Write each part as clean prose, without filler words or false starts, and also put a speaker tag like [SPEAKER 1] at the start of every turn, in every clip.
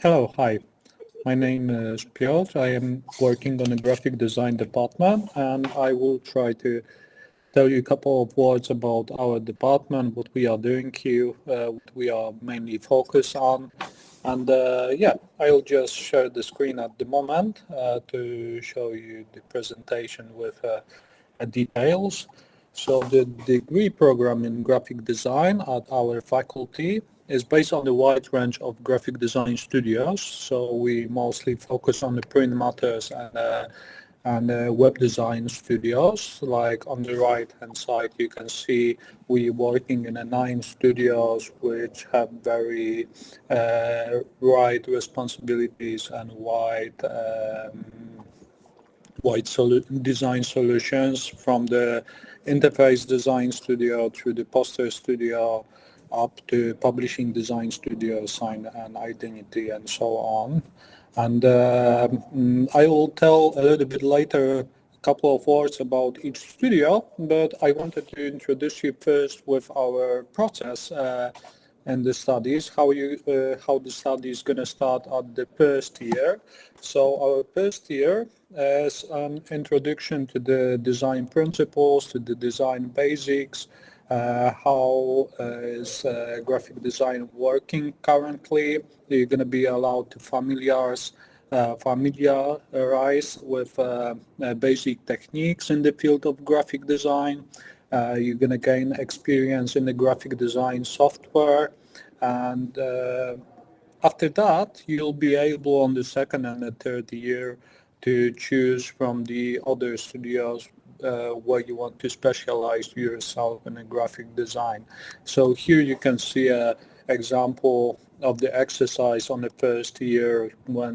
[SPEAKER 1] Hello, hi. My name is Piotr. I am working on the graphic design department, and I will try to tell you a couple of words about our department, what we are doing here, what we are mainly focused on. And yeah, I'll just share the screen at the moment to show you the presentation with details. So the degree program in graphic design at our faculty is based on the wide range of graphic design studios. So we mostly focus on the print matters and web design studios. Like on the right hand side, you can see we working in 9 studios which have very wide responsibilities and design solutions, from the interface design studio through the poster studio up to publishing design studio, sign and identity, and so on. And I will tell a little bit later a couple of words about each studio, but I wanted to introduce you first with our process and the studies, how the study is going to start at the first year. So our first year is an introduction to the design principles, to the design basics, how is graphic design working currently. You're going to be allowed to familiarize with basic techniques in the field of graphic design. You're going to gain experience in the graphic design software, and after that, you'll be able on the second and the third year to choose from the other studios where you want to specialize yourself in a graphic design. So here you can see an example of the exercise on the first year where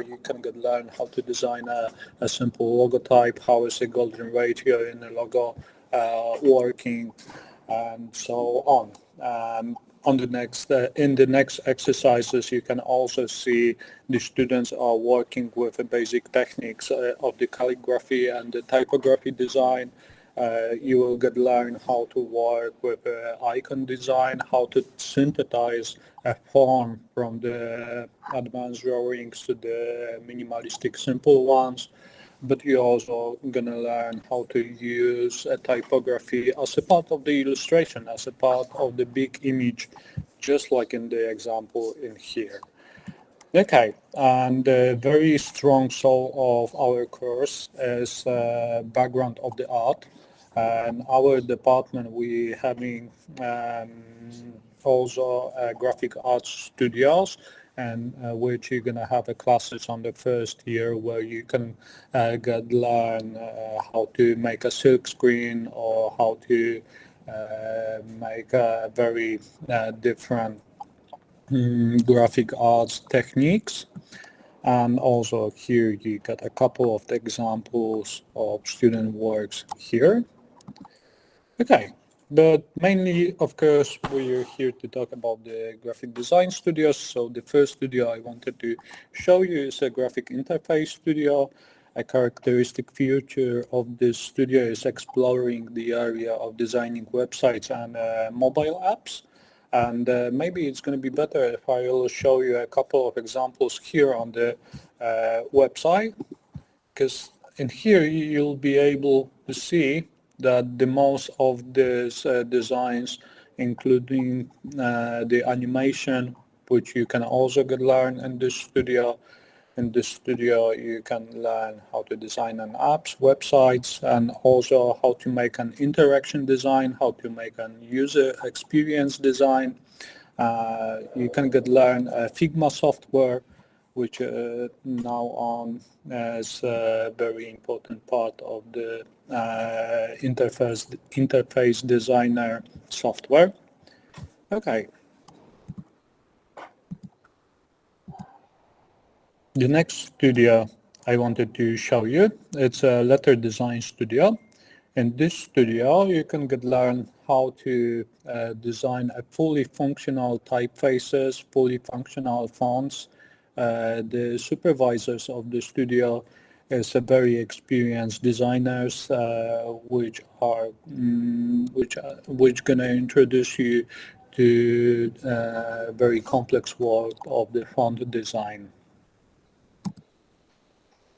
[SPEAKER 1] you can learn how to design a simple logotype, how is the golden ratio in the logo working, and so on. On the next in the next exercises, you can also see the students are working with the basic techniques of the calligraphy and the typography design. You will learn how to work with icon design, how to synthesize a form from the advanced drawings to the minimalistic simple ones. But you're also going to learn how to use a typography as a part of the illustration, as a part of the big image, just like in the example in here. Okay, and the very strong soul of our course is background of the art. And our department, we having also graphic arts studios, and which you're gonna have a classes on the first year where you can learn how to make a silk screen, or how to make a very different graphic arts techniques. And also here you got a couple of examples of student works here. Okay, but mainly, of course, we're here to talk about the graphic design studios. So the first studio I wanted to show you is a graphic interface studio. A characteristic feature of this studio is exploring the area of designing websites and mobile apps. And maybe it's going to be better if I will show you a couple of examples here on the website, because in here you'll be able to see that the most of these designs, including the animation, which you can also learn in this studio. In this studio, you can learn how to design an apps, websites, and also how to make an interaction design, how to make an user experience design. You can learn Figma software, which now on is a very important part of the interface designer software. Okay. The next studio I wanted to show you, it's a letter design studio. In this studio, you can learn how to design a fully functional typefaces, fully functional fonts. The supervisors of the studio is a very experienced designers, which gonna introduce you to very complex world of the font design.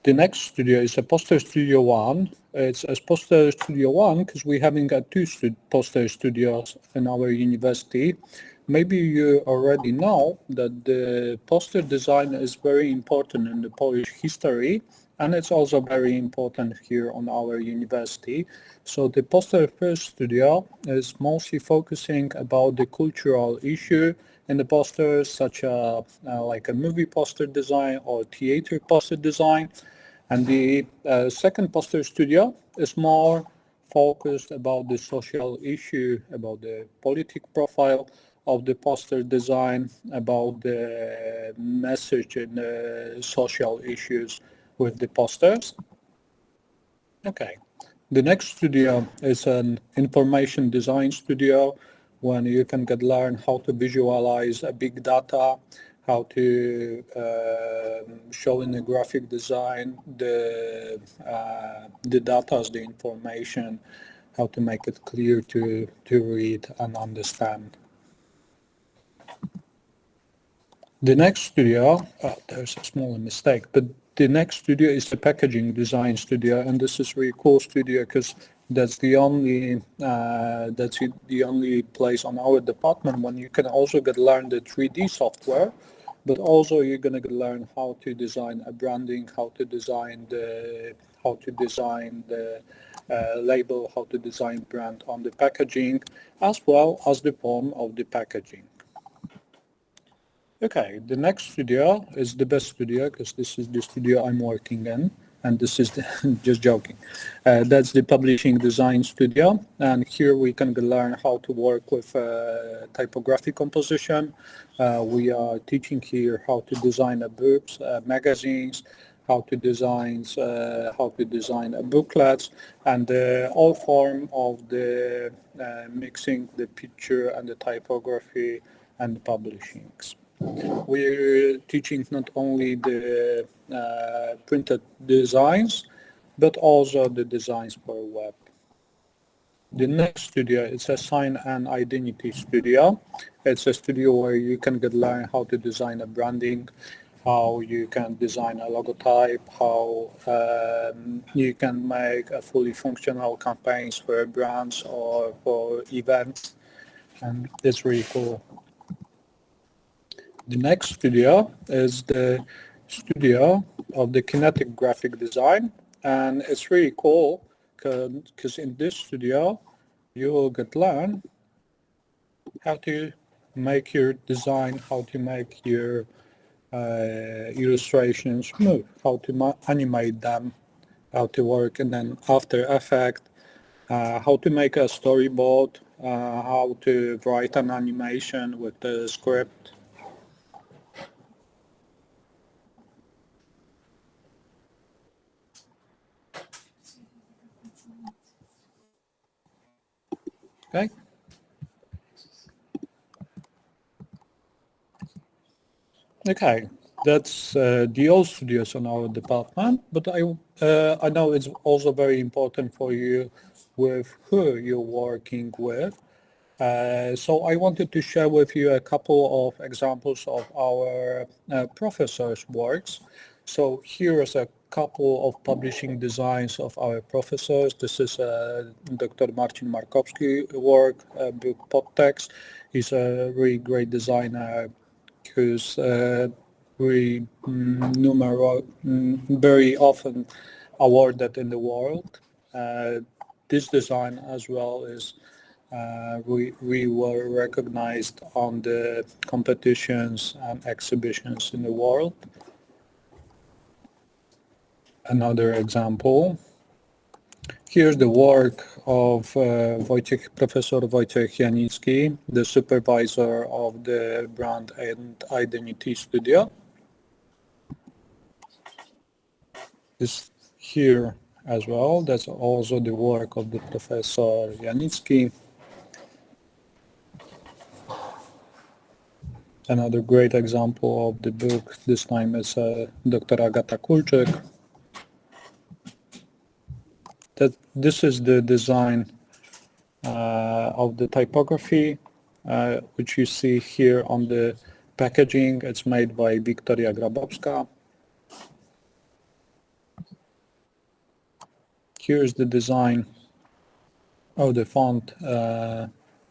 [SPEAKER 1] The next studio is a Poster Studio One. It's a Poster Studio One because we're having two poster studios in our university. Maybe you already know that the poster design is very important in the Polish history, and it's also very important here on our university. So the Poster First Studio is mostly focusing about the cultural issue in the posters, such as like a movie poster design or theater poster design. And the second poster studio is more focused about the social issue, about the politic profile of the poster design, about the message and social issues with the posters. Okay. The next studio is an information design studio when you can learn how to visualize a big data, how to show in the graphic design the data, the information, how to make it clear to read and understand. The next studio, there's a small mistake, but the next studio is the packaging design studio, and this is really cool studio because that's the only place on our department when you can also learn the 3D software, but also you're gonna learn how to design a branding, how to design the label, how to design brand on the packaging, as well as the form of the packaging. Okay, the next studio is the best studio because this is the studio I'm working in, and this is just joking. That's the publishing design studio, and here we can learn how to work with typographic composition. We are teaching here how to design books, magazines, how to design booklets, and all form of the mixing the picture and the typography and the publishings. We're teaching not only the printed designs, but also the designs for web. The next studio is a sign and identity studio. It's a studio where you can learn how to design a branding, how you can design a logotype, how you can make a fully functional campaigns for brands or for events, and it's really cool. The next studio is the studio of the kinetic graphic design, and it's really cool because in this studio you will learn how to make your design, how to make your illustrations move, how to animate them, how to work and then After Effects, how to make a storyboard, how to write an animation with the script. Okay. Okay, that's the old studios on our department, but I know it's also very important for you with who you're working with. So I wanted to share with you a couple of examples of our professors' works. So here is a couple of publishing designs of our professors. This is Dr. Marcin Markowski work, book Podtext. He's a really great designer who's very very often awarded in the world. This design as well is we were recognized on the competitions and exhibitions in the world. Another example. Here's the work of Professor Wojciech Janicki, the supervisor of the Brand and Identity Studio. This here as well, that's also the work of the Professor Janicki. Another great example of the book, this time is Dr. Agata Kulczyk. This is the design of the typography which you see here on the packaging. It's made by Wiktoria Grabowska. Here's the design of the font,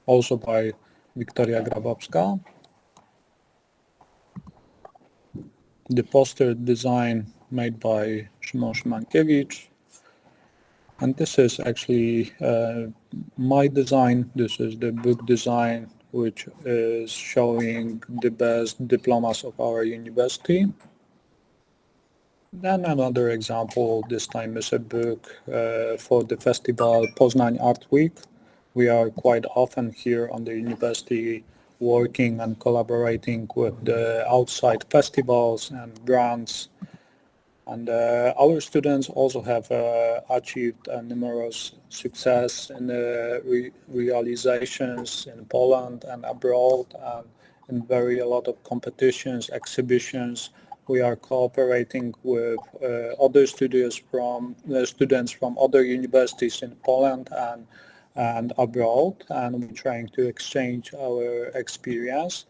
[SPEAKER 1] also by Wiktoria Grabowska. The poster design made by Szymon Szymankiewicz. And this is actually my design. This is the book design, which is showing the best diplomas of our university. Then another example, this time is a book for the festival Poznań Art Week. We are quite often here on the university working and collaborating with the outside festivals and brands. And our students also have achieved numerous success in realizations in Poland and abroad, and in a lot of competitions, exhibitions. We are cooperating with other students from other universities in Poland and abroad, and we're trying to exchange our experience.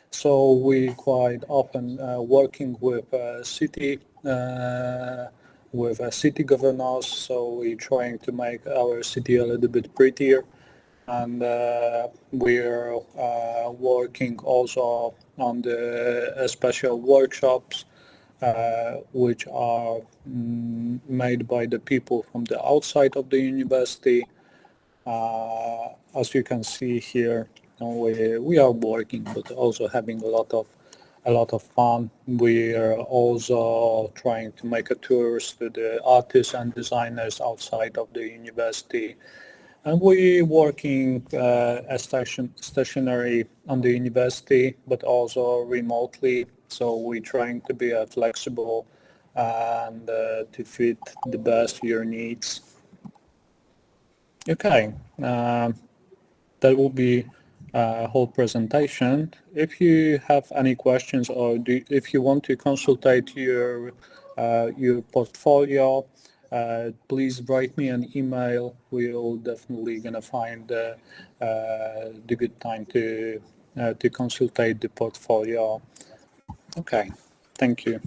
[SPEAKER 1] So we quite often working with city governors. So we're trying to make our city a little bit prettier, and we're working also on the special workshops which are made by the people from the outside of the university. As you can see here, we are working, but also having a lot of fun. We are also trying to make a tours to the artists and designers outside of the university. And we working stationary on the university, but also remotely. So we're trying to be flexible and to fit the best your needs. Okay, that will be a whole presentation. If you have any questions, or if you want to consultate your portfolio, please write me an email. We'll definitely gonna find the good time to consultate the portfolio. Okay, thank you.